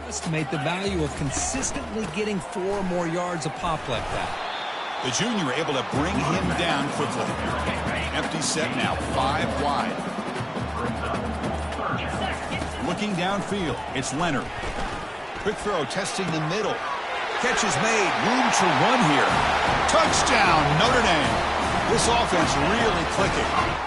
Estimate the value of consistently getting 4 or more yards a pop like that. The junior able to bring him down quickly. Empty set now, 5 wide. Looking downfield, it's Leonard. Quick throw, testing the middle. Catch is made, room to run here. Touchdown, Notre Dame. This offense really clicking.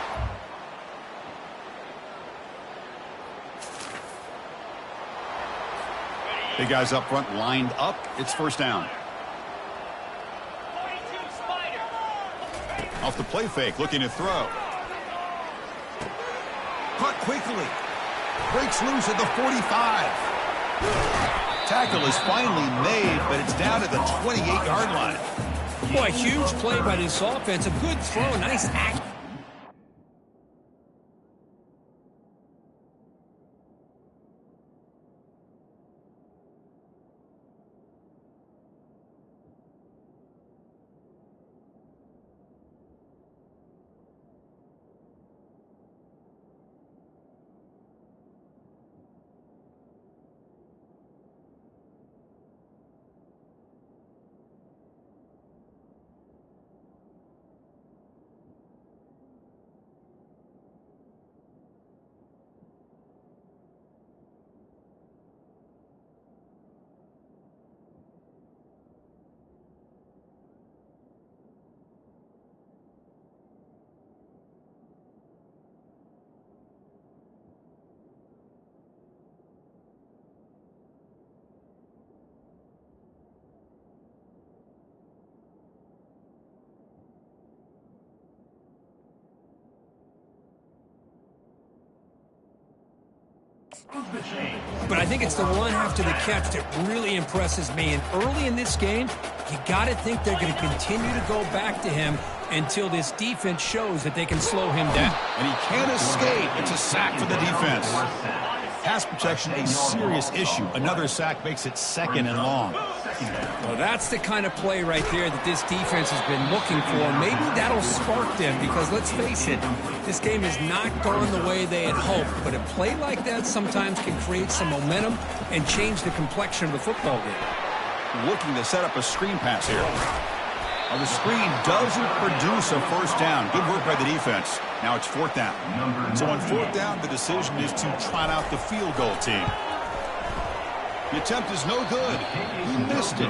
Big guys up front lined up. It's first down. Off the play fake, looking to throw. Caught quickly. Breaks loose at the 45. Tackle is finally made, but it's down to the 28-yard line. Boy, huge play by this offense. A good throw, nice act. But I think it's the run after the catch that really impresses me. And early in this game, you got to think they're going to continue to go back to him until this defense shows that they can slow him down. And he can't escape. It's a sack for the defense. Pass protection, a serious issue. Another sack makes it 2nd and long. Well, that's the kind of play right there that this defense has been looking for. Maybe that'll spark them because, let's face it, this game has not gone the way they had hoped. But a play like that sometimes can create some momentum and change the complexion of the football game. Looking to set up a screen pass here. Well, the screen doesn't produce a first down. Good work by the defense. Now it's 4th down. So on 4th down, the decision is to trot out the field goal team. The attempt is no good. He missed it.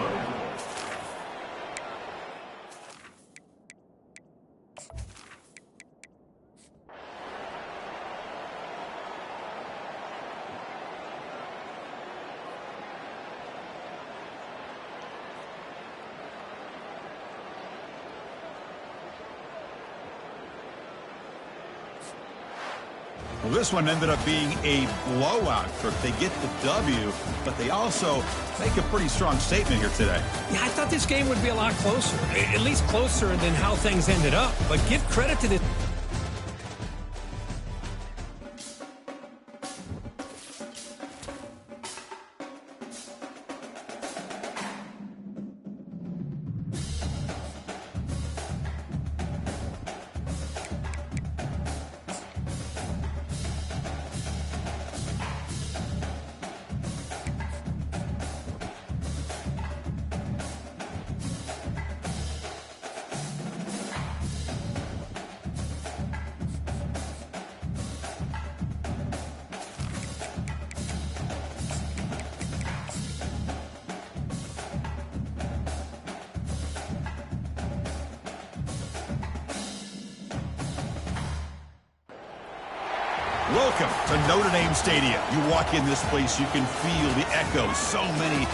Well, this one ended up being a blowout. They get the W, but they also make a pretty strong statement here today. Yeah, I thought this game would be a lot closer, at least closer than how things ended up. But give credit to this. Welcome to Notre Dame Stadium. You walk in this place, you can feel the echoes. So many.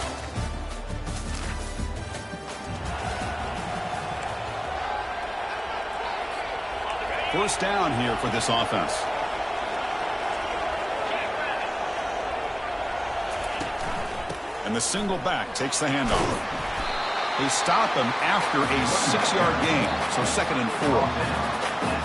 First down here for this offense. And the single back takes the handoff. They stop him after a 6-yard gain, so 2nd and 4.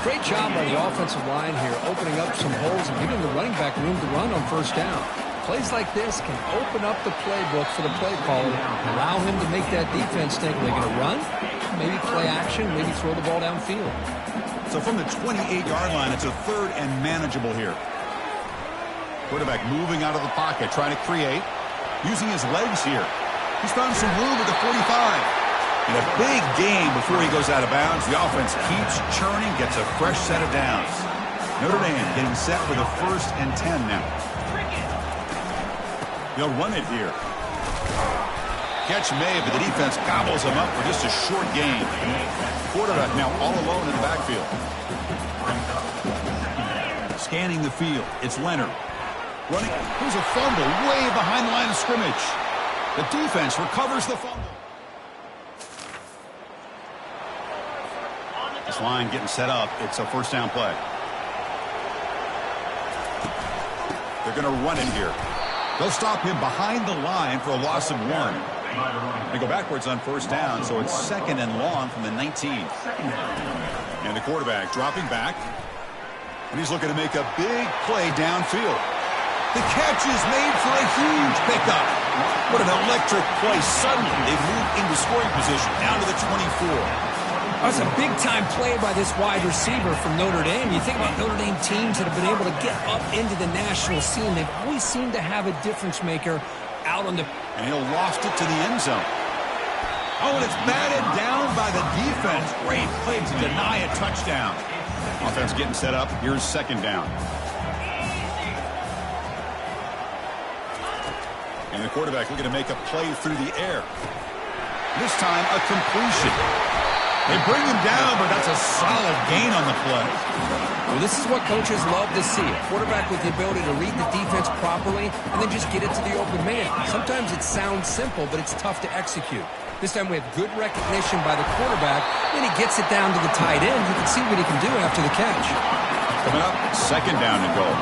Great job by the offensive line here, opening up some holes and giving the running back room to run on first down. Plays like this can open up the playbook for the play caller, allow him to make that defense think they're going to run, maybe play action, maybe throw the ball downfield. So from the 28-yard line, it's a 3rd and manageable here. Quarterback moving out of the pocket, trying to create. using his legs here. He's found some room at the 45. And a big gain before he goes out of bounds. The offense keeps churning, gets a fresh set of downs. Notre Dame getting set for the 1st and 10 now. They'll run it here. Catch made, but the defense gobbles him up for just a short gain. Quarterback now all alone in the backfield. Scanning the field, it's Leonard. Running, here's a fumble way behind the line of scrimmage. The defense recovers the fumble. This line getting set up. It's a 1st down play. They're going to run it here. They'll stop him behind the line for a loss of 1. They go backwards on 1st down, so it's 2nd and long from the 19. And the quarterback dropping back. And he's looking to make a big play downfield. The catch is made for a huge pickup. What an electric play. Suddenly, they move into scoring position down to the 24. That's a big-time play by this wide receiver from Notre Dame. You think about Notre Dame teams that have been able to get up into the national scene. They've always seemed to have a difference maker out on the... And he'll loft it to the end zone. Oh, and it's batted down by the defense. Great play to deny a touchdown. Offense getting set up. Here's 2nd down. And the quarterback looking to make a play through the air. This time, a completion. They bring him down, but that's a solid gain on the play. Well, this is what coaches love to see. A quarterback with the ability to read the defense properly and then just get it to the open man. Sometimes it sounds simple, but it's tough to execute. This time we have good recognition by the quarterback. Then he gets it down to the tight end. You can see what he can do after the catch. Coming up, 2nd down and goal.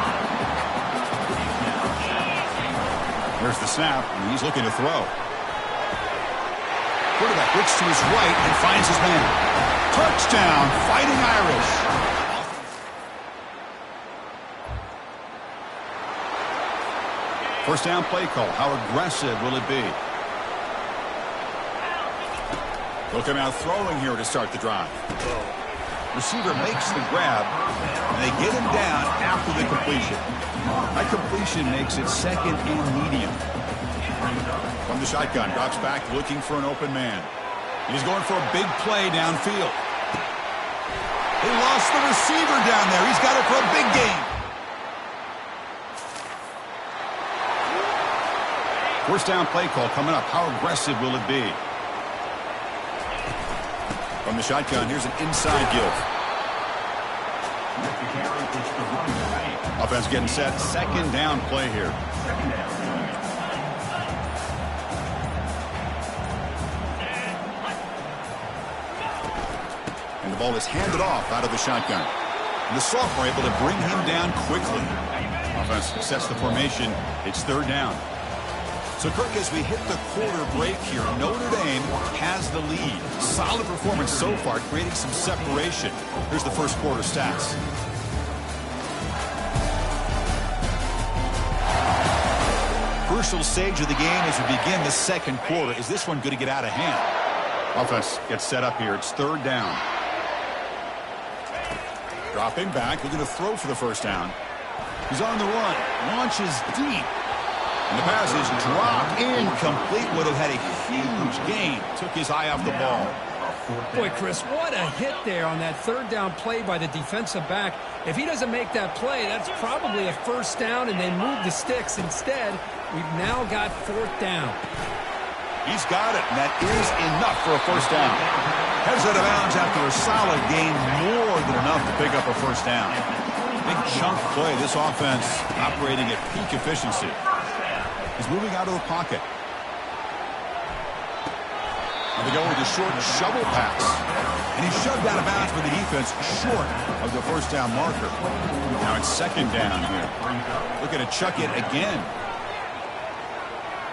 Here's the snap, and he's looking to throw. Quarterback looks to his right and finds his man. Touchdown, Fighting Irish. First down play call. How aggressive will it be? They'll come out throwing here to start the drive. Receiver makes the grab, and they get him down after the completion. That completion makes it 2nd and medium. From the shotgun, drops back looking for an open man. He's going for a big play downfield. They lost the receiver down there. He's got it for a big gain. 1st down play call coming up. How aggressive will it be? From the shotgun, here's an inside give. Offense getting set. 2nd down play here. And the ball is handed off out of the shotgun. And the sophomore able to bring him down quickly. Offense sets the formation. It's 3rd down. So, Kirk, as we hit the quarter break here, Notre Dame has the lead. Solid performance so far, creating some separation. Here's the 1st quarter stats. Crucial stage of the game as we begin the 2nd quarter. Is this one going to get out of hand? Offense gets set up here. It's 3rd down. Dropping back, looking to throw for the 1st down. He's on the run, launches deep. And the pass is dropped incomplete. Would have had a huge gain. Took his eye off the ball. Boy, Chris, what a hit there on that 3rd down play by the defensive back. If he doesn't make that play, that's probably a 1st down, and they move the sticks. Instead, we've now got 4th down. He's got it, and that is enough for a 1st down. Heads out of bounds after a solid gain, more than enough to pick up a 1st down. Big chunk play. This offense operating at peak efficiency. He's moving out of the pocket. And they go with a short shovel pass. And he's shoved out of bounds by the defense short of the 1st down marker. Now it's 2nd down here. Looking to chuck it again.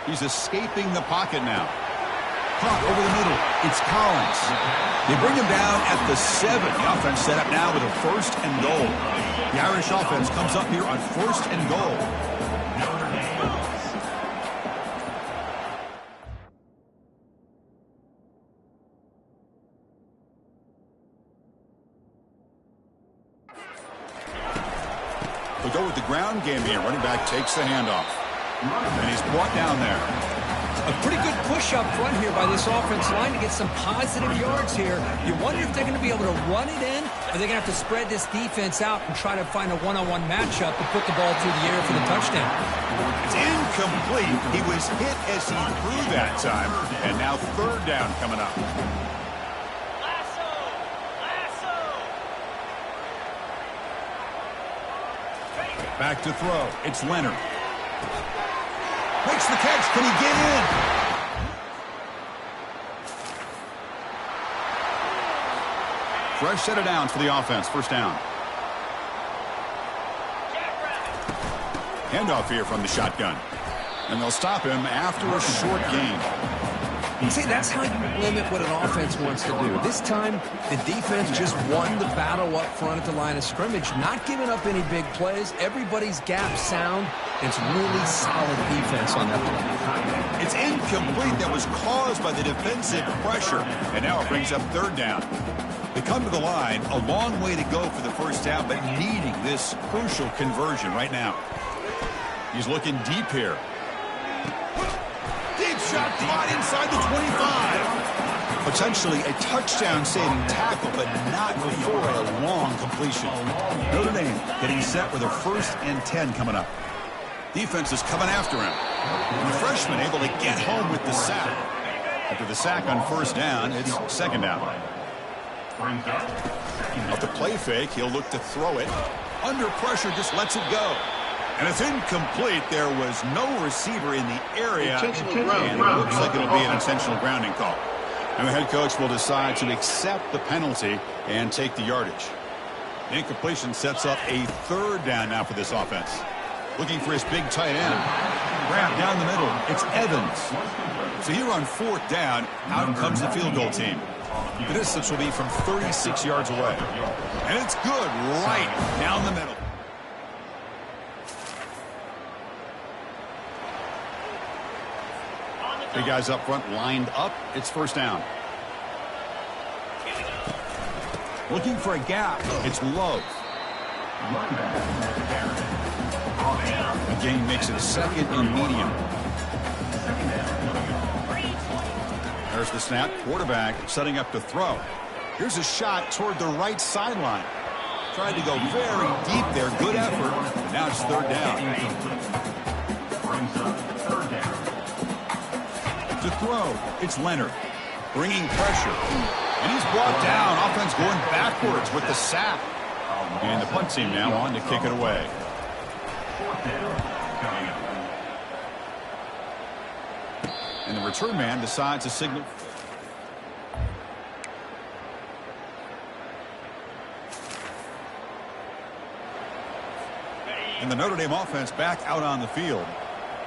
He's escaping the pocket now. Caught over the middle. It's Collins. They bring him down at the 7. The offense set up now with a 1st and goal. The Irish offense comes up here on 1st and goal. They'll go with the ground game here. Running back takes the handoff. And he's brought down there. A pretty good push up front here by this offense line to get some positive yards here. You wonder if they're going to be able to run it in, or they're going to have to spread this defense out and try to find a one-on-one matchup and put the ball through the air for the touchdown. It's incomplete. He was hit as he threw that time. And now third down coming up. Back to throw. It's Leonard. Makes the catch. Can he get in? Fresh set of downs for the offense. First down. Handoff here from the shotgun. And they'll stop him after a short gain. See, that's how you limit what an offense wants to do. This time, the defense just won the battle up front at the line of scrimmage, not giving up any big plays. Everybody's gap sound. It's really solid defense on that play. It's incomplete. That was caused by the defensive pressure. And now it brings up third down. They come to the line, a long way to go for the first down, but needing this crucial conversion right now. He's looking deep here. Deep shot, caught inside the 25. Potentially a touchdown-saving tackle, but not before a long completion. Notre Dame getting set with a 1st and 10 coming up. Defense is coming after him. And the freshman able to get home with the sack. After the sack on first down, it's second down. Off the play fake, he'll look to throw it. Under pressure, just lets it go. And it's incomplete. There was no receiver in the area. And it looks like it'll be an intentional grounding call. And the head coach will decide to accept the penalty and take the yardage. The incompletion sets up a third down now for this offense. Looking for his big tight end. Grab down the middle. It's Evans. So here on fourth down, out comes the field goal team. The distance will be from 36 yards away. And it's good right down the middle. Three guys up front lined up. It's first down. Looking for a gap. It's Love. The game makes it a second and medium. There's the snap. Quarterback setting up to throw. Here's a shot toward the right sideline. Tried to go very deep there. Good effort. But now it's third down. To throw, it's Leonard. Bringing pressure. And he's brought down. Offense going backwards with the sack. And the punt team now on to kick it away. And the return man decides to signal. And the Notre Dame offense back out on the field.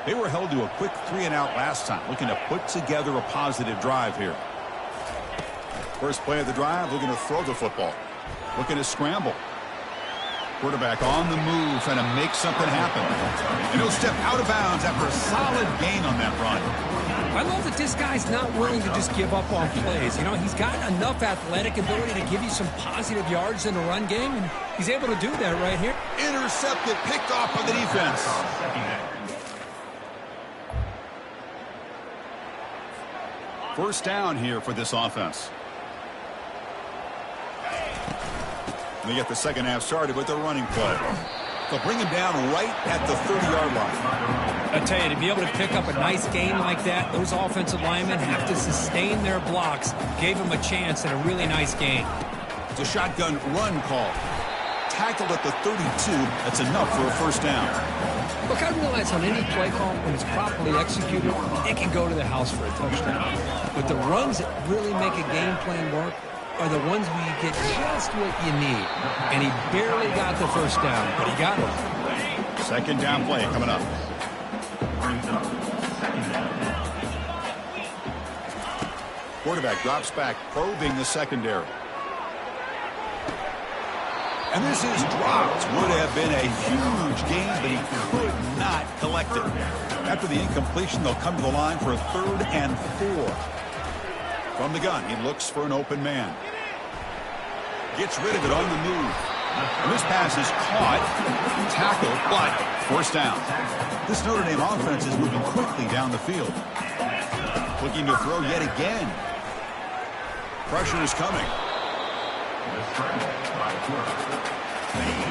They were held to a quick 3-and-out last time, looking to put together a positive drive here. First play of the drive, looking to throw the football. Looking to scramble. Quarterback on the move, trying to make something happen. And he'll step out of bounds after a solid gain on that run. I love that this guy's not willing to just give up on plays. You know, he's got enough athletic ability to give you some positive yards in the run game, and he's able to do that right here. Intercepted, picked off by the defense. First down here for this offense. They get the second half started with a running play. They'll bring him down right at the 30-yard line. I tell you, to be able to pick up a nice gain like that, those offensive linemen have to sustain their blocks. Gave him a chance and a really nice gain. It's a shotgun run call. Tackled at the 32. That's enough for a first down. Look, I realize on any play call, when it's properly executed, it can go to the house for a touchdown. But the runs that really make a game plan work are the ones where you get just what you need. And he barely got the first down, but he got it. Second down play coming up. Quarterback drops back, probing the secondary. And this is dropped. Would have been a huge gain, but he could not collect it. After the incompletion, they'll come to the line for a 3rd and 4. From the gun, he looks for an open man. Gets rid of it on the move. And this pass is caught, tackled, but first down. This Notre Dame offense is moving quickly down the field. Looking to throw yet again. Pressure is coming.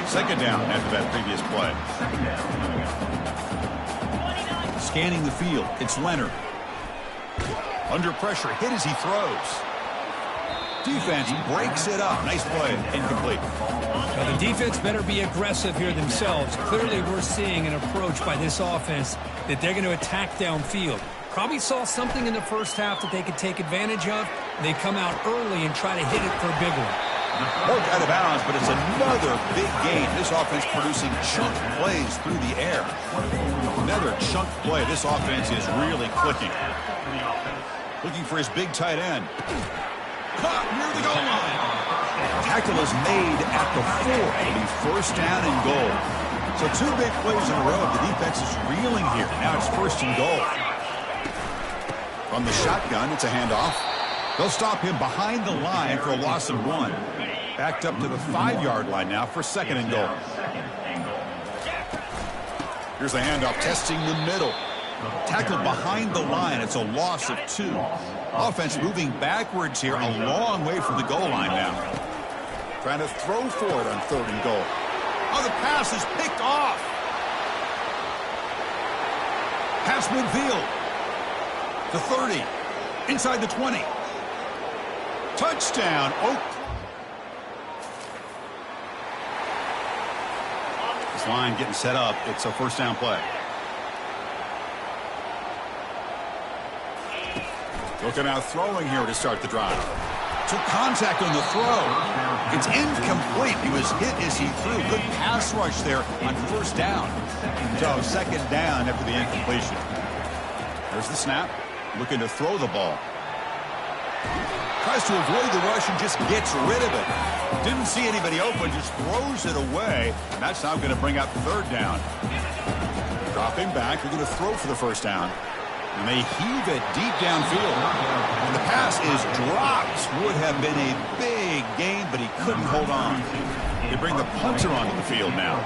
Second down after that previous play. Scanning the field, it's Leonard. Under pressure, hit as he throws. Defense breaks it up. Nice play, incomplete. Well, the defense better be aggressive here themselves. Clearly, we're seeing an approach by this offense that they're going to attack downfield. Probably saw something in the first half that they could take advantage of. They come out early and try to hit it for a big one. Worked out of bounds, but it's another big game. This offense producing chunk plays through the air. Another chunk play. This offense is really clicking. Looking for his big tight end. Caught near the goal line. Tackle is made at the 4. It'll be first down and goal. So 2 big plays in a row. The defense is reeling here. Now it's first and goal. From the shotgun, it's a handoff. They'll stop him behind the line for a loss of 1. Backed up to the 5-yard line now for second and goal. Here's the handoff, testing the middle. Tackled behind the line. It's a loss of 2. Offense moving backwards here, a long way from the goal line now. Trying to throw for it on third and goal. Oh, the pass is picked off. Pass midfield. The 30. Inside the 20. Touchdown, Oak. This line getting set up. It's a first down play. Looking out throwing here to start the drive. Took contact on the throw. It's incomplete. He was hit as he threw. Good pass rush there on first down. So second down after the incompletion. There's the snap. Looking to throw the ball. Tries to avoid the rush and just gets rid of it. Didn't see anybody open, just throws it away. And that's now going to bring up third down. Dropping back, they're going to throw for the first down. And they heave it deep downfield. And the pass is dropped. Would have been a big game, but he couldn't hold on. They bring the punter onto the field now.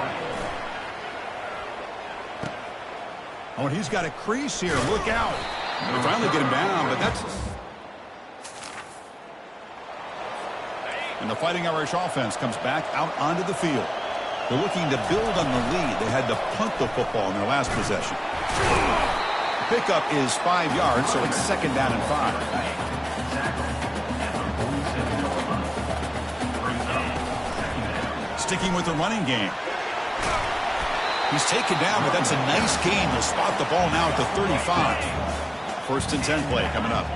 Oh, and he's got a crease here. Look out. They finally get him down, but that's... And the Fighting Irish offense comes back out onto the field. They're looking to build on the lead. They had to punt the football in their last possession. The pickup is 5 yards, so it's second down and 5. Sticking with the running game. He's taken down, but that's a nice gain. They'll spot the ball now at the 35. First and 10 play coming up.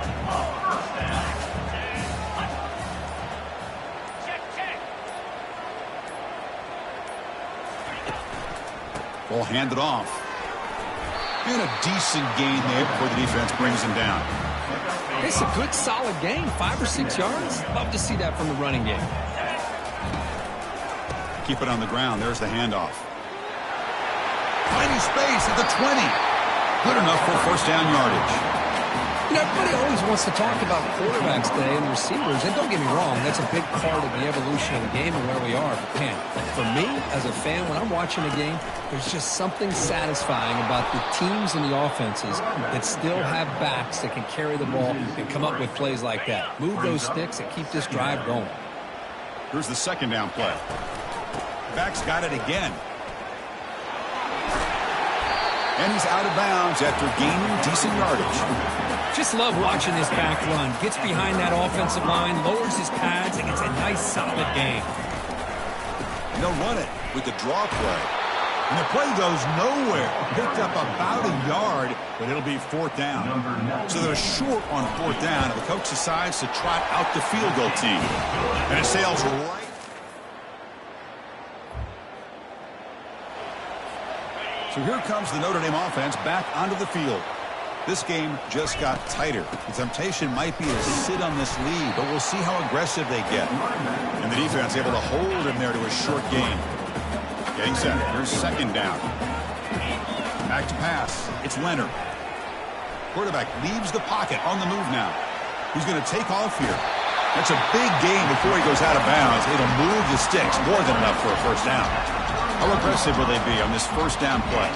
Ball handed off. And a decent gain there before the defense brings him down. It's a good, solid gain. 5 or 6 yards. Love to see that from the running game. Keep it on the ground. There's the handoff. Finding space at the 20. Good enough for first down yardage. You know, everybody always wants to talk about quarterbacks today and receivers, and don't get me wrong, that's a big part of the evolution of the game and where we are. But, man, for me, as a fan, when I'm watching a game, there's just something satisfying about the teams and the offenses that still have backs that can carry the ball and come up with plays like that. Move those sticks and keep this drive going. Here's the second down play. Back's got it again. And he's out of bounds after gaining decent yardage. Just love watching this back run. Gets behind that offensive line, lowers his pads, and gets a nice, solid gain. And they'll run it with the draw play. And the play goes nowhere. Picked up about a yard, but it'll be fourth down. So they're short on fourth down, and the coach decides to trot out the field goal team. And it sails right. So here comes the Notre Dame offense back onto the field. This game just got tighter. The temptation might be to sit on this lead, but we'll see how aggressive they get. And the defense able to hold him there to a short gain. Getting set. Here's second down. Back to pass. It's Leonard. Quarterback leaves the pocket on the move now. He's going to take off here. That's a big gain before he goes out of bounds. It'll move the sticks more than enough for a first down. How aggressive will they be on this first down play?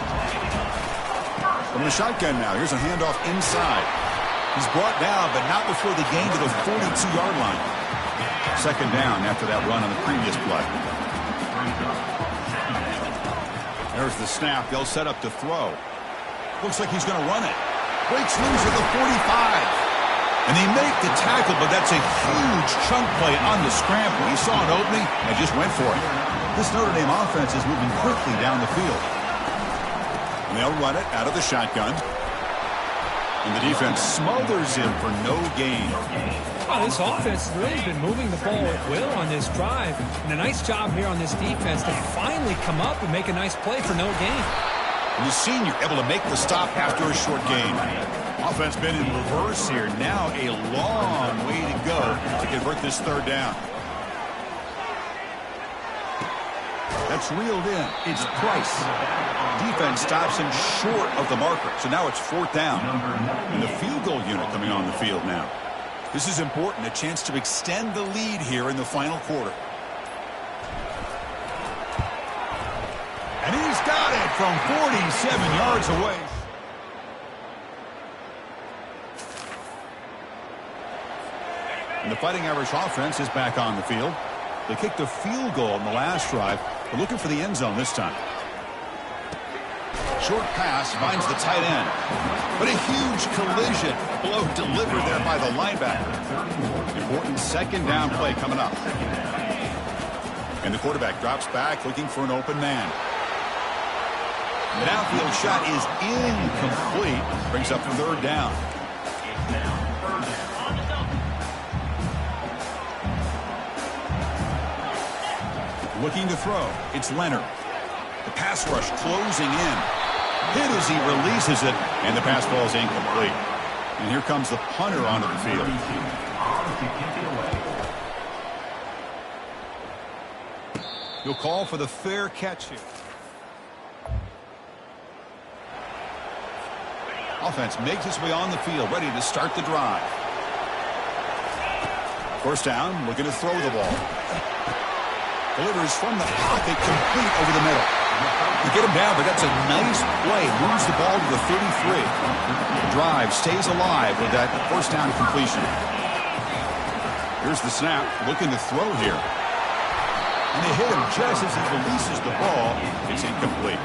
From the shotgun now, here's a handoff inside. He's brought down, but not before the gain to the 42-yard line. Second down after that run on the previous play. There's the snap. They'll set up to throw. Looks like he's going to run it. Breaks loose at the 45. And they make the tackle, but that's a huge chunk play on the scramble. He saw an opening and just went for it. This Notre Dame offense is moving quickly down the field. And they'll run it out of the shotgun. And the defense smothers him for no gain. Well, this offense has really been moving the ball at will on this drive. And a nice job here on this defense to finally come up and make a nice play for no gain. And the senior able to make the stop after a short gain. Offense been in reverse here. Now a long way to go to convert this third down. That's reeled in. It's Price. Defense stops him short of the marker. So now it's fourth down. And the field goal unit coming on the field now. This is important. A chance to extend the lead here in the final quarter. And he's got it from 47 yards away. And the Fighting Irish offense is back on the field. They kicked a field goal in the last drive. They're looking for the end zone this time. Short pass finds the tight end. But a huge collision. Blow delivered there by the linebacker. Important second down play coming up. And the quarterback drops back looking for an open man. The downfield shot is incomplete. Brings up third down. Looking to throw. It's Leonard. The pass rush closing in. Hit as he releases it, and the pass ball is incomplete. And here comes the punter onto the field. He'll call for the fair catch here. Offense makes its way on the field, ready to start the drive. First down, looking to throw the ball. Delivers from the pocket, complete over the middle. You get him down, but that's a nice play. Moves the ball to the 33. The drive stays alive with that first down completion. Here's the snap, looking to throw here. And they hit him just as he releases the ball. It's incomplete.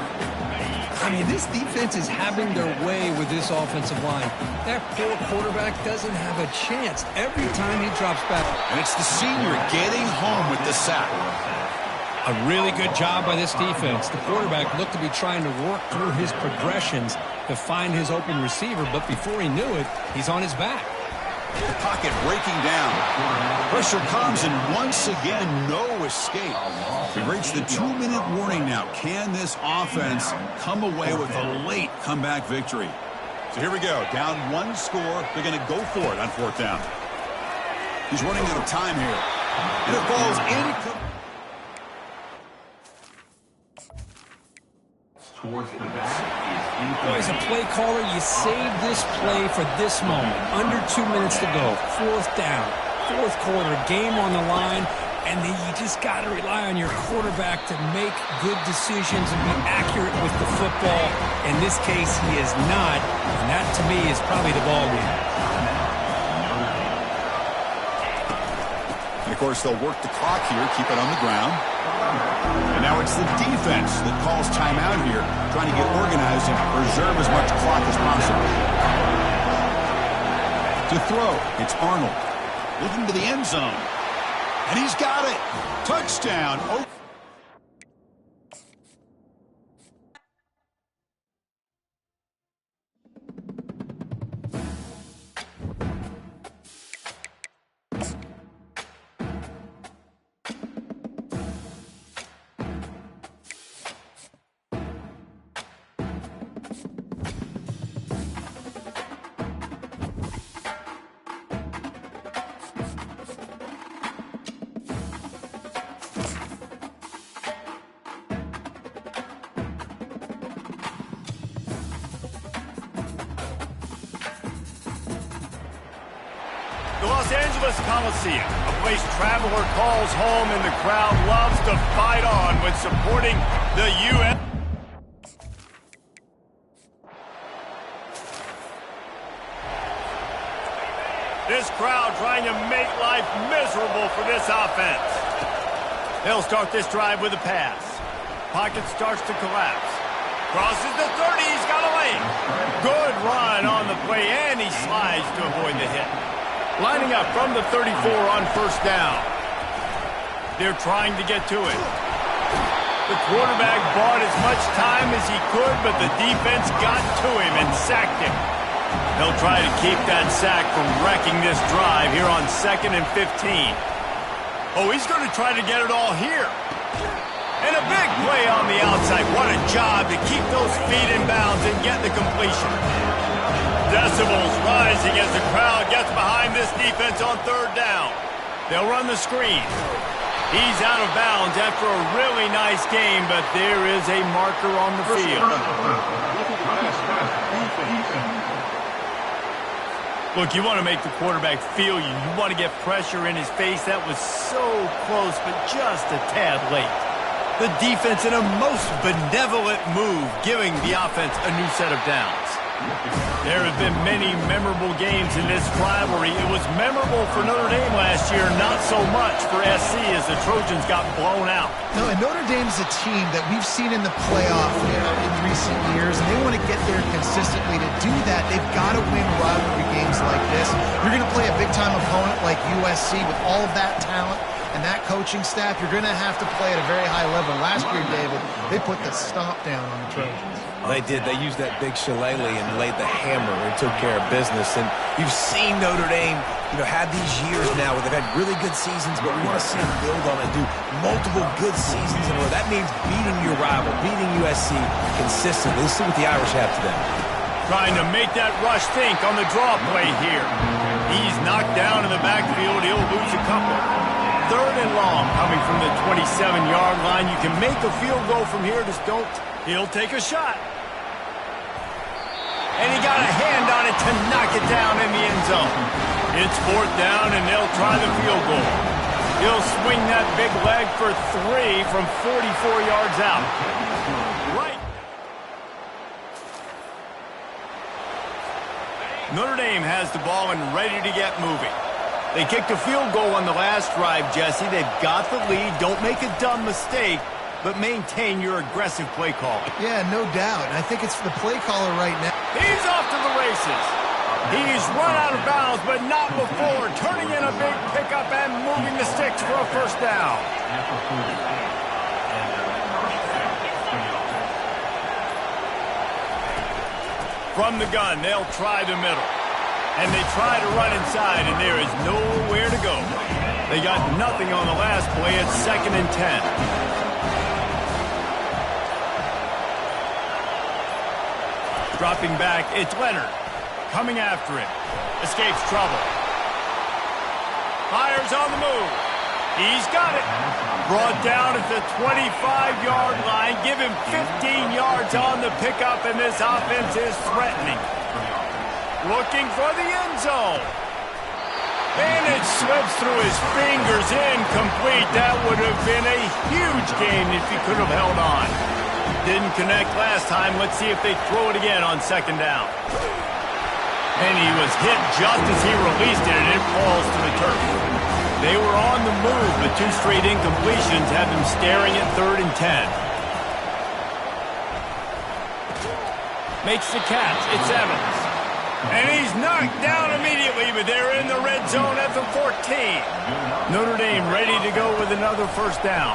I mean, this defense is having their way with this offensive line. That poor quarterback doesn't have a chance every time he drops back. And it's the senior getting home with the sack. A really good job by this defense. The quarterback looked to be trying to work through his progressions to find his open receiver, but before he knew it, he's on his back. The pocket breaking down. Pressure comes, and once again, no escape. We reach the 2-minute warning now. Can this offense come away with a late comeback victory? So here we go. Down one score. They're going to go for it on fourth down. He's running out of time here. And it falls incomplete. As a play caller, you save this play for this moment. Under 2 minutes to go. Fourth down. Fourth quarter. Game on the line. And then you just got to rely on your quarterback to make good decisions and be accurate with the football. In this case, he is not. And that, to me, is probably the ball game. And, of course, they'll work the clock here, keep it on the ground. And now it's the defense that calls timeout here, trying to get organized and preserve as much clock as possible. To throw, it's Arnold. Looking to the end zone. And he's got it. Touchdown. Oh. The Los Angeles Coliseum, a place traveler calls home and the crowd loves to fight on when supporting the U.S. crowd trying to make life miserable for this offense. They'll start this drive with a pass. Pocket starts to collapse. Crosses the 30. He's got a lane. Good run on the play, and he slides to avoid the hit. Lining up from the 34 on first down. They're trying to get to it. The quarterback bought as much time as he could, but the defense got to him and sacked him. They'll try to keep that sack from wrecking this drive here on 2nd and 15. Oh, he's going to try to get it all here. And a big play on the outside. What a job to keep those feet in bounds and get the completion. Decibels rising as the crowd gets behind this defense on 3rd down. They'll run the screen. He's out of bounds after a really nice game, but there is a marker on the field. Look, you want to make the quarterback feel you. You want to get pressure in his face. That was so close, but just a tad late. The defense in a most benevolent move, giving the offense a new set of downs. There have been many memorable games in this rivalry. It was memorable for Notre Dame last year, not so much for SC as the Trojans got blown out. No, and Notre Dame is a team that we've seen in the playoff in recent years, and they want to get there consistently. To do that, they've got to win rivalry games like this. You're going to play a big-time opponent like USC with all of that talent and that coaching staff. You're going to have to play at a very high level. Last year, David, they put the stomp down on the Trojans. They did. They used that big shillelagh and laid the hammer and took care of business. And you've seen Notre Dame, have these years now where they've had really good seasons, but we want to see them build on it, do multiple good seasons in a row. That means beating your rival, beating USC consistently. Let's see what the Irish have today. Trying to make that rush think on the draw play here. He's knocked down in the backfield. He'll lose a couple. 3rd and long coming from the 27-yard line. You can make a field goal from here. Just don't. He'll take a shot. And he got a hand on it to knock it down in the end zone. It's 4th down, and they'll try the field goal. He'll swing that big leg for 3 from 44 yards out. Right. Notre Dame has the ball and ready to get moving. They kicked a field goal on the last drive, Jesse. They've got the lead. Don't make a dumb mistake, but maintain your aggressive play call. Yeah, no doubt. And I think it's for the play caller right now. He's off to the races. He's run out of bounds, but not before. Turning in a big pickup and moving the sticks for a 1st down. From the gun, they'll try the middle. And they try to run inside, and there is nowhere to go. They got nothing on the last play. It's 2nd and 10. Dropping back, it's Leonard. Coming after him. Escapes trouble. Fires on the move. He's got it. Brought down at the 25-yard line. Give him 15 yards on the pickup, and this offense is threatening. Looking for the end zone. And it slips through his fingers. Incomplete. That would have been a huge game if he could have held on. Didn't connect last time. Let's see if they throw it again on 2nd down. And he was hit just as he released it, and it falls to the turf. They were on the move, but 2 straight incompletions have them staring at 3rd and 10. Makes the catch. It's Evans. And he's knocked down immediately, but they're in the red zone at the 14. Notre Dame ready to go with another 1st down.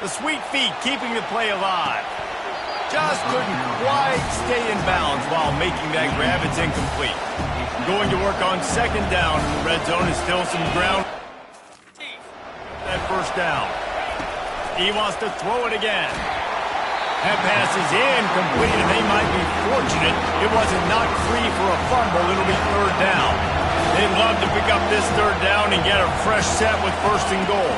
The sweet feet keeping the play alive. Just couldn't quite stay in bounds while making that grab. It's incomplete. Going to work on 2nd down in the red zone is still some ground. That 1st down. He wants to throw it again. That pass is incomplete, and they might be fortunate it wasn't knocked free for a fumble. It'll be 3rd down. They'd love to pick up this 3rd down and get a fresh set with 1st and goal.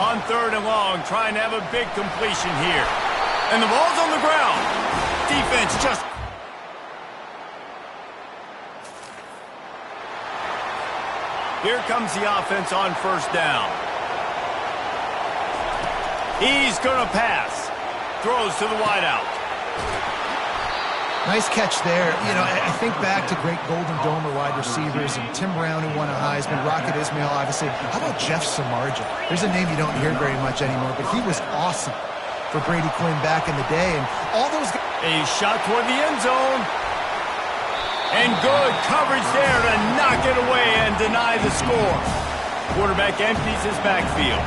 On 3rd and long, trying to have a big completion here. And the ball's on the ground. Defense just... Here comes the offense on 1st down. He's going to pass. Throws to the wideout. Nice catch there. You know, I think back to great Golden Domer wide receivers and Tim Brown, who won a Heisman, Rocket Ismail, obviously. How about Jeff Samardzija? There's a name you don't hear very much anymore, but he was awesome for Brady Quinn back in the day. And all those guys. A shot toward the end zone. And good coverage there to knock it away and deny the score. Quarterback empties his backfield.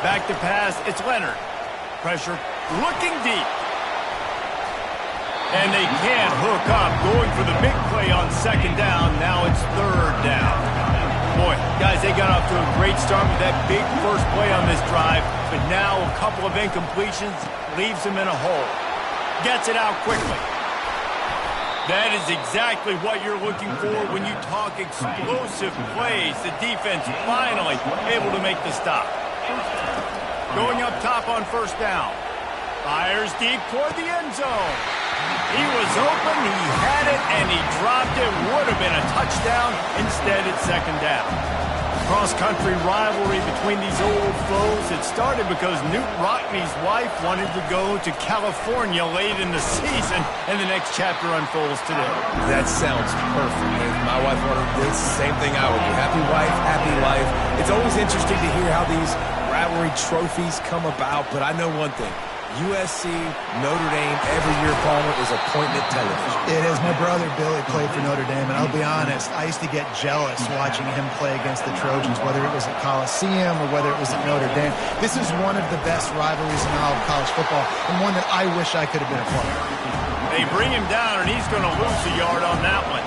Back to pass, it's Leonard. Pressure looking deep. And they can't hook up, going for the big play on second down. Now it's third down. Boy, guys, they got off to a great start with that big first play on this drive, but now a couple of incompletions leaves them in a hole. Gets it out quickly. That is exactly what you're looking for when you talk explosive plays. The defense finally able to make the stop. Going up top on first down. Fires deep toward the end zone. He was open, he had it, and he dropped it. Would have been a touchdown. Instead, it's second down. Cross-country rivalry between these old foes. It started because Newt Rockne's wife wanted to go to California late in the season, and the next chapter unfolds today. That sounds perfect. If my wife wanted this, same thing I would do. Happy wife, happy life. It's always interesting to hear how these rivalry trophies come about, but I know one thing. USC, Notre Dame, every year, Palmer, is appointment television. It is. My brother Billy played for Notre Dame, and I'll be honest, I used to get jealous watching him play against the Trojans, whether it was at Coliseum or whether it was at Notre Dame. This is one of the best rivalries in all of college football, and one that I wish I could have been a part of. They bring him down, and he's going to lose a yard on that one.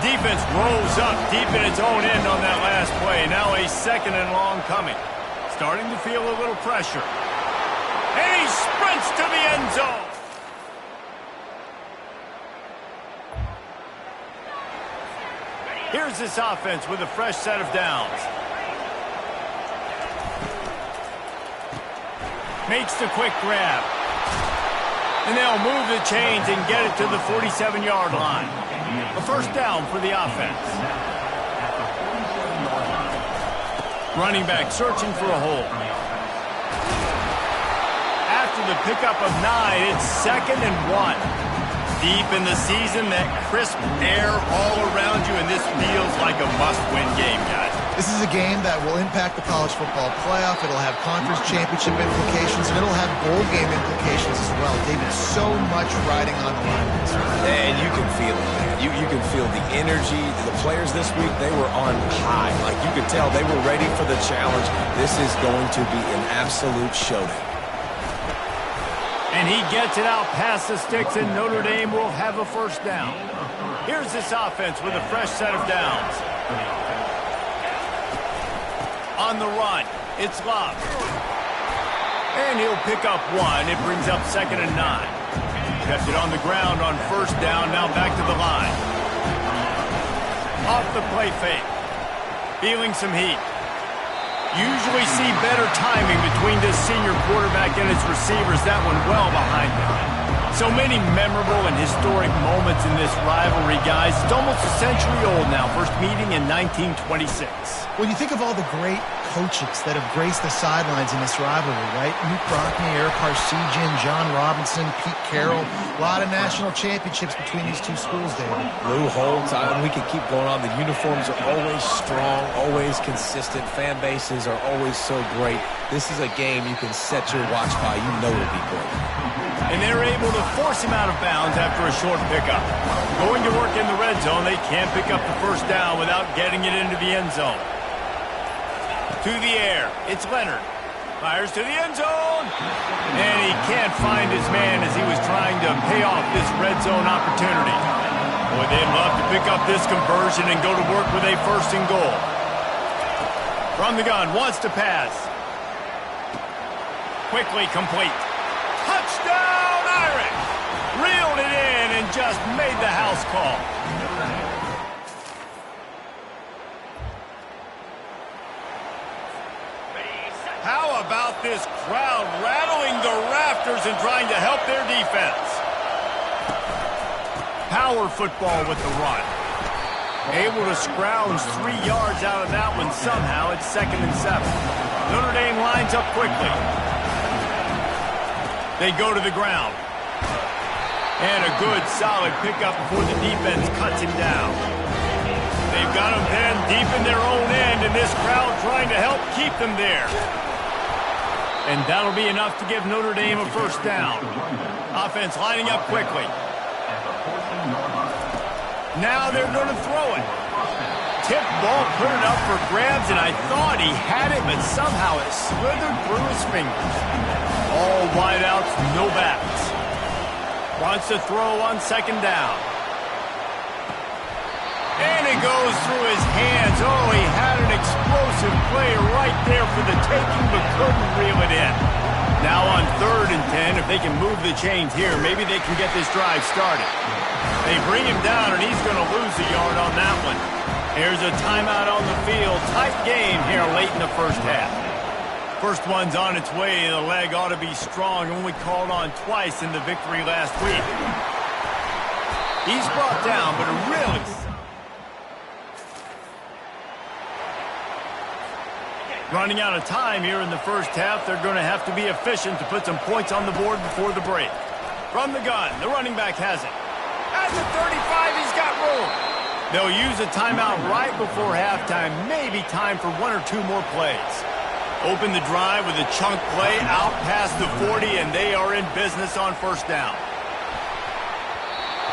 Defense rolls up deep in its own end on that last play. Now a second and long coming. Starting to feel a little pressure. And he sprints to the end zone. Here's this offense with a fresh set of downs. Makes the quick grab. And they'll move the chains and get it to the 47-yard line. A first down for the offense. Running back searching for a hole. After the pickup of 9, it's 2nd and 1. Deep in the season, that crisp air all around you, and this feels like a must-win game, guys. This is a game that will impact the college football playoff. It'll have conference championship implications, and it'll have bowl game implications as well. David, so much riding on the line. And you can feel it, man. You can feel the energy. The players this week, they were on high. Like, you could tell they were ready for the challenge. This is going to be an absolute showdown. And he gets it out past the sticks, and Notre Dame will have a first down. Here's this offense with a fresh set of downs. On the run, it's Love. And he'll pick up 1. It brings up 2nd and 9. Kept it on the ground on first down, now back to the line. Off the play fake. Feeling some heat. Usually see better timing between this senior quarterback and his receivers. That one well behind him. So many memorable and historic moments in this rivalry, guys. It's almost a century old now. First meeting in 1926. When you think of all the great coaches that have graced the sidelines in this rivalry, right? Newt Rockne, Eric Harsegian, John Robinson, Pete Carroll. A lot of national championships between these two schools, David. Lou Holtz, we could keep going on. The uniforms are always strong, always consistent. Fan bases are always so great. This is a game you can set your watch by. You know it'll be great. And they're able to force him out of bounds after a short pickup. Going to work in the red zone, they can't pick up the first down without getting it into the end zone. To the air, it's Leonard. Fires to the end zone. And he can't find his man as he was trying to pay off this red zone opportunity. Boy, they'd love to pick up this conversion and go to work with a first and goal. From the gun, wants to pass. Quickly complete. Touchdown, Irish! Reeled it in and just made the house call. How about this crowd rattling the rafters and trying to help their defense? Power football with the run. Able to scrounge 3 yards out of that one somehow. It's 2nd and 7. Notre Dame lines up quickly. They go to the ground. And a good, solid pickup before the defense cuts him down. They've got him pinned deep in their own end, and this crowd trying to help keep them there. And that'll be enough to give Notre Dame a first down. Offense lining up quickly. Now they're going to throw it. Tip ball, put it up for grabs, and I thought he had it, but somehow it slithered through his fingers. All wideouts, no backs. Wants to throw on second down. And it goes through his hands. Oh, he had an explosive play right there for the taking, but couldn't reel it in. Now on 3rd and 10, if they can move the chains here, maybe they can get this drive started. They bring him down, and he's going to lose a yard on that one. Here's a timeout on the field. Tight game here late in the first half. First one's on its way. The leg ought to be strong. Only called on twice in the victory last week. He's brought down, but a really... Running out of time here in the first half. They're going to have to be efficient to put some points on the board before the break. From the gun, the running back has it. At the 35, he's got room. They'll use a timeout right before halftime. Maybe time for 1 or 2 more plays. Open the drive with a chunk play out past the 40, and they are in business on first down.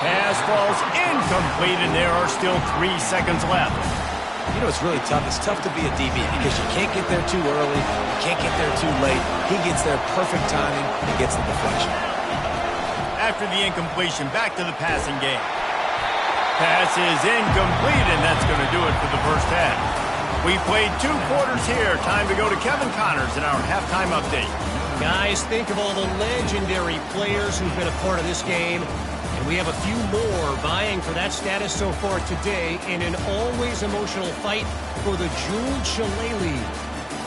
Pass falls incomplete, and there are still 3 seconds left. You know, it's really tough. It's tough to be a DB because you can't get there too early. You can't get there too late. He gets there perfect timing and gets the deflection. After the incompletion, back to the passing game. Pass is incomplete, and that's going to do it for the first half. We played 2 quarters here. Time to go to Kevin Connors in our halftime update. Guys, think of all the legendary players who've been a part of this game. And we have a few more vying for that status so far today in an always emotional fight for the Jeweled Shillelagh.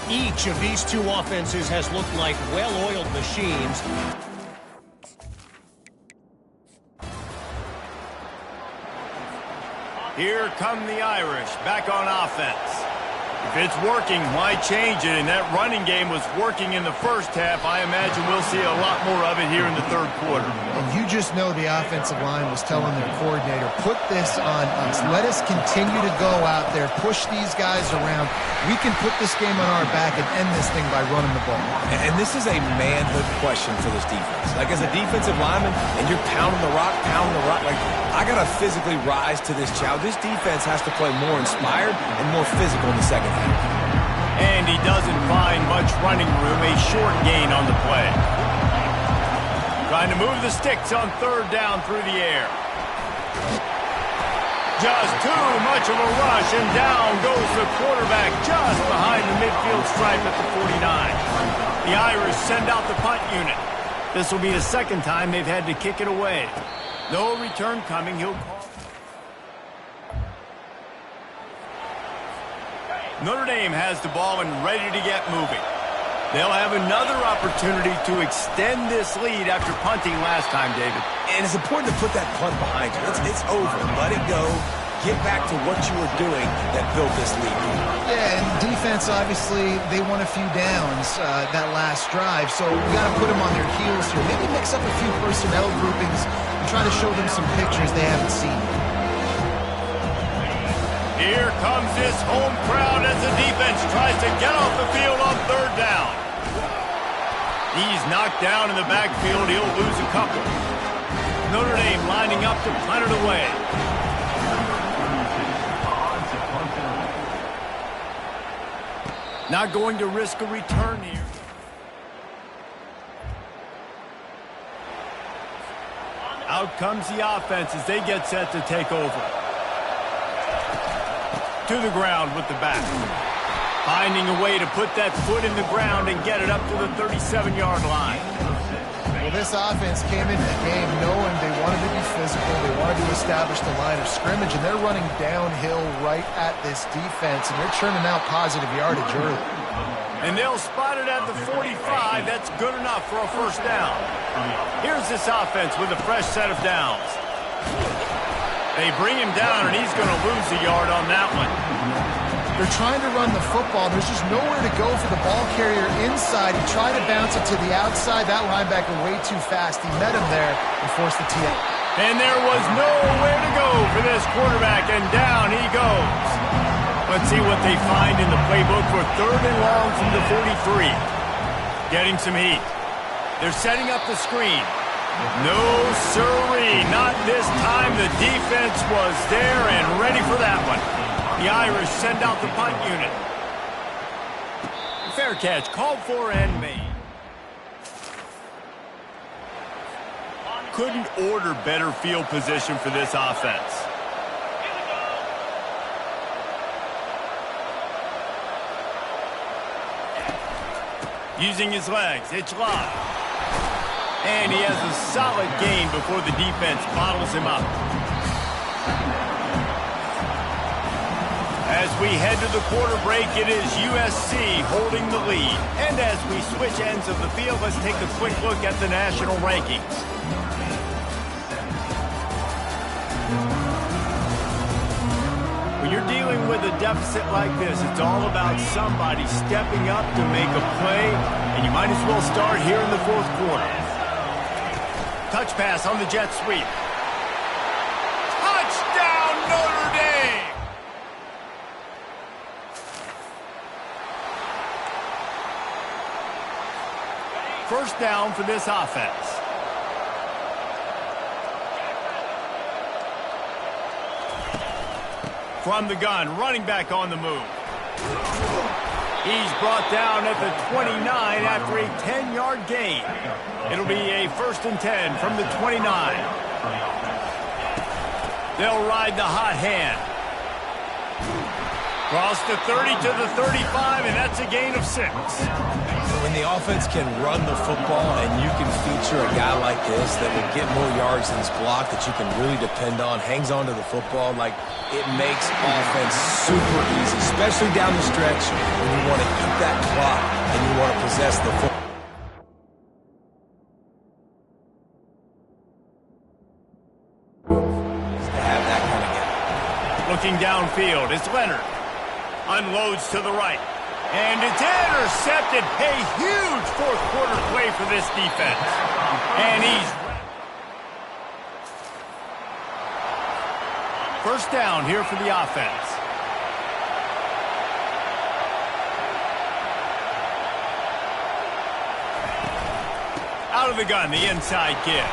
Each of these 2 offenses has looked like well-oiled machines. Here come the Irish, back on offense. If it's working, why change it? And that running game was working in the first half. I imagine we'll see a lot more of it here in the 3rd quarter. And you just know the offensive line was telling their coordinator, put this on us. Let us continue to go out there, push these guys around. We can put this game on our back and end this thing by running the ball. And this is a manhood question for this defense. Like, as a defensive lineman, and you're pounding the rock, like, I got to physically rise to this challenge. This defense has to play more inspired and more physical in the second half. And he doesn't find much running room, a short gain on the play. Trying to move the sticks on 3rd down through the air. Just too much of a rush, and down goes the quarterback just behind the midfield stripe at the 49. The Irish send out the punt unit. This will be the 2nd time they've had to kick it away. No return coming. He'll call. Notre Dame has the ball and ready to get moving. They'll have another opportunity to extend this lead after punting last time, David. And it's important to put that punt behind you. It's over. Let it go. Get back to what you were doing that built this lead. Yeah, and defense, obviously, they won a few downs that last drive, so we got to put them on their heels here. Maybe mix up a few personnel groupings and try to show them some pictures they haven't seen. Here comes this home crowd as the defense tries to get off the field on 3rd down. He's knocked down in the backfield. He'll lose a couple. Notre Dame lining up to punt it away. Not going to risk a return here. Out comes the offense as they get set to take over. To the ground with the back. Finding a way to put that foot in the ground and get it up to the 37-yard line. Well, this offense came into the game knowing they wanted to be physical, they wanted to establish the line of scrimmage, and they're running downhill right at this defense, and they're churning out positive yardage early. And they'll spot it at the 45. That's good enough for a first down. Here's this offense with a fresh set of downs. They bring him down, and he's going to lose a yard on that one. They're trying to run the football. There's just nowhere to go for the ball carrier inside. He tried to bounce it to the outside. That linebacker way too fast. He met him there and forced the TF. And there was nowhere to go for this quarterback, and down he goes. Let's see what they find in the playbook for 3rd and long from the 43. Getting some heat. They're setting up the screen. No, sirree, not this time. The defense was there and ready for that one. The Irish send out the punt unit. Fair catch, called for and made. Couldn't order better field position for this offense. Using his legs, it's live. And he has a solid gain before the defense bottles him up. As we head to the quarter break, it is USC holding the lead. And as we switch ends of the field, let's take a quick look at the national rankings. When you're dealing with a deficit like this, it's all about somebody stepping up to make a play, and you might as well start here in the 4th quarter. Touch pass on the jet sweep. Touchdown, Notre Dame! First down for this offense. From the gun, running back on the move. He's brought down at the 29 after a 10-yard gain. It'll be a 1st and 10 from the 29. They'll ride the hot hand. Cross the 30 to the 35, and that's a gain of 6. When the offense can run the football and you can feature a guy like this that will get more yards than his block that you can really depend on, hangs on to the football, like it makes offense super easy, especially down the stretch when you want to eat that clock and you want to possess the football. To have that kind of game. Looking downfield, it's Leonard. Unloads to the right. And it's intercepted. A huge 4th quarter play for this defense. And he's... First down here for the offense. Out of the gun, the inside give.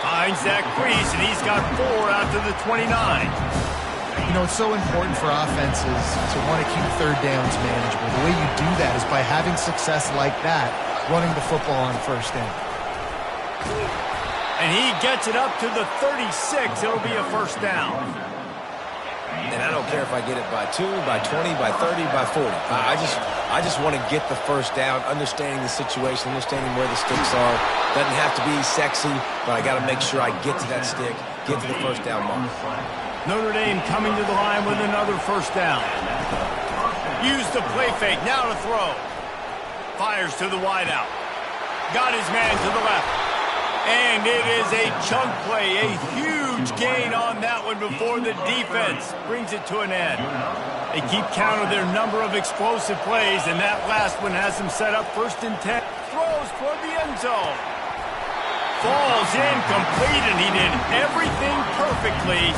Finds that crease, and he's got 4 out to the 29. You know, it's so important for offenses to want to keep 3rd downs manageable. The way you do that is by having success like that, running the football on 1st down. And he gets it up to the 36. It'll be a 1st down. And I don't care if I get it by 2, by 20, by 30, by 40. I just want to get the 1st down, understanding the situation, understanding where the sticks are. Doesn't have to be sexy, but I got to make sure I get to that stick, get to the 1st down mark. Notre Dame coming to the line with another 1st down. Use the play fake, now to throw. Fires to the wideout. Got his man to the left. And it is a chunk play, a huge gain on that one before the defense brings it to an end. They keep count of their number of explosive plays, and that last one has them set up 1st and 10. Throws toward the end zone. Falls incomplete, and he did everything perfectly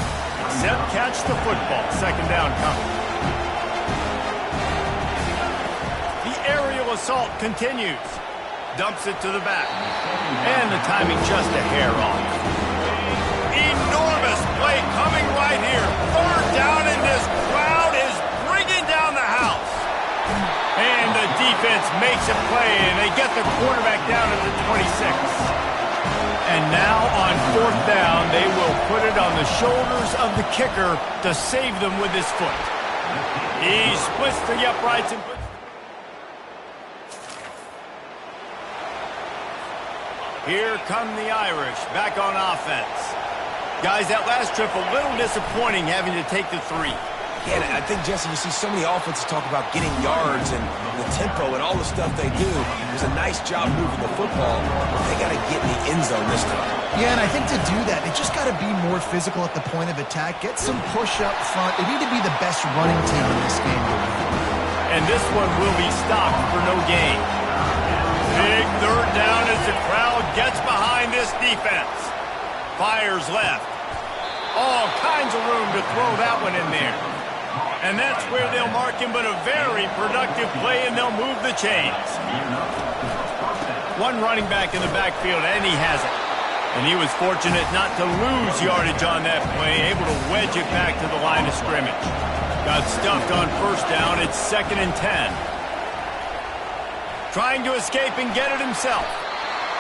except catch the football. 2nd down coming. The aerial assault continues. Dumps it to the back. And the timing just a hair off. Enormous play coming right here. 3rd down, and this crowd is bringing down the house. And the defense makes a play, and they get the quarterback down at the 26. And now on 4th down, they will put it on the shoulders of the kicker to save them with his foot. He splits the uprights and puts... Here come the Irish, back on offense. Guys, that last trip a little disappointing having to take the 3. Yeah, and I think, Jesse, you see so many offenses talk about getting yards and the tempo and all the stuff they do. It was a nice job moving the football, but they got to get in the end zone this time. Yeah, and I think to do that, they just got to be more physical at the point of attack, get some push up front. They need to be the best running team in this game. And this one will be stopped for no gain. Big third down as the crowd gets behind this defense. Fires left. All kinds of room to throw that one in there. And that's where they'll mark him, but a very productive play, and they'll move the chains. One running back in the backfield, and he has it. And he was fortunate not to lose yardage on that play, able to wedge it back to the line of scrimmage. Got stuffed on first down. It's 2nd and 10. Trying to escape and get it himself.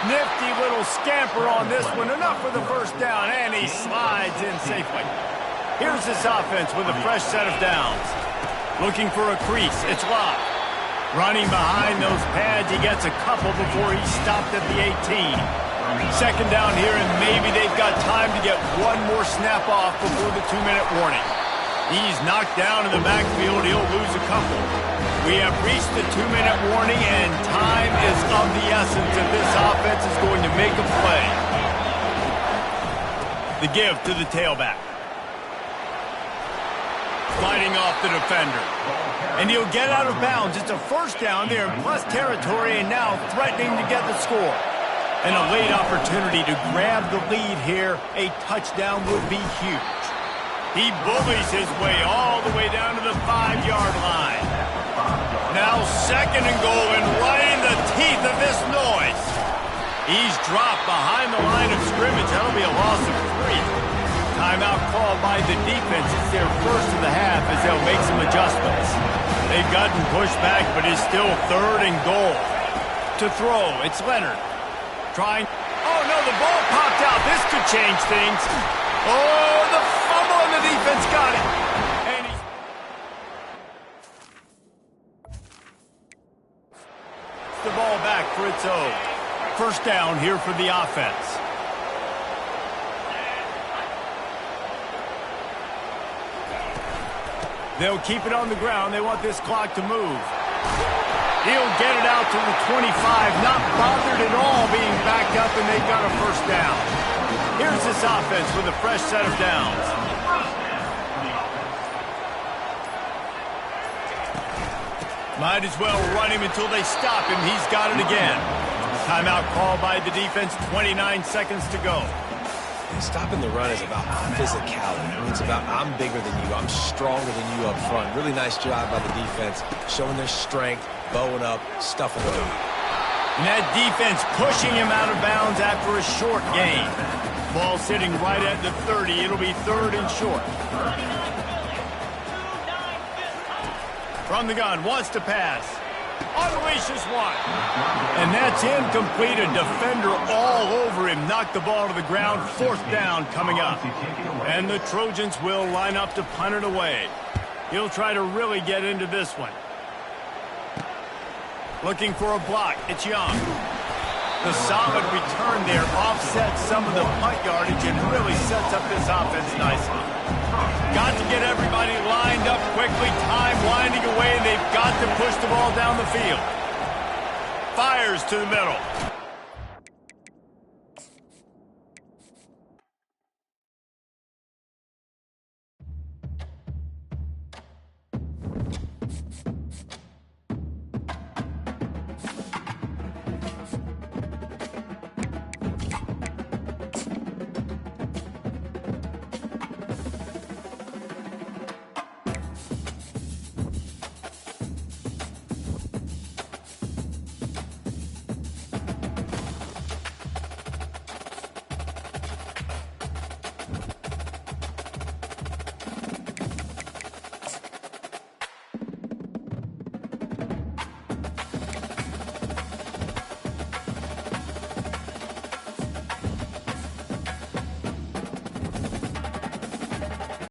Nifty little scamper on this one. Enough for the first down, and he slides in safely. Here's this offense with a fresh set of downs. Looking for a crease. It's Locke. Running behind those pads. He gets a couple before he's stopped at the 18. 2nd down here, and maybe they've got time to get one more snap off before the 2-minute warning. He's knocked down in the backfield. He'll lose a couple. We have reached the 2-minute warning, and time is of the essence if this offense is going to make a play. The give to the tailback. Fighting off the defender. And he'll get out of bounds. It's a first down there in plus territory, and now threatening to get the score. And a late opportunity to grab the lead here. A touchdown would be huge. He bullies his way all the way down to the 5-yard line. Now 2nd and goal, and right in the teeth of this noise. He's dropped behind the line of scrimmage. That'll be a loss of 3. Timeout called by the defense. It's their first of the half as they'll make some adjustments. They've gotten pushed back, but it's still 3rd and goal. To throw, it's Leonard. Trying. Oh, no, the ball popped out. This could change things. Oh, the fumble, and the defense got it. And he's the ball back for its own. First down here for the offense. They'll keep it on the ground. They want this clock to move. He'll get it out to the 25, not bothered at all being backed up, and they've got a first down. Here's this offense with a fresh set of downs. Might as well run him until they stop him. He's got it again. Timeout called by the defense, 29 seconds to go. Stopping the run is about physicality. It's about I'm bigger than you. I'm stronger than you up front. Really nice job by the defense, showing their strength, bowing up, stuffing it up. And that defense pushing him out of bounds after a short gain. Ball sitting right at the 30. It'll be 3rd and short. From the gun, wants to pass. Unleashes one. And that's incomplete. A defender all over him. Knocked the ball to the ground. 4th down coming up. And the Trojans will line up to punt it away. He'll try to really get into this one. Looking for a block. It's Young. The solid return there offsets some of the punt yardage and really sets up this offense nicely. Got to get everybody lined up quickly. Time winding away, and they've got to push the ball down the field. Fires to the middle.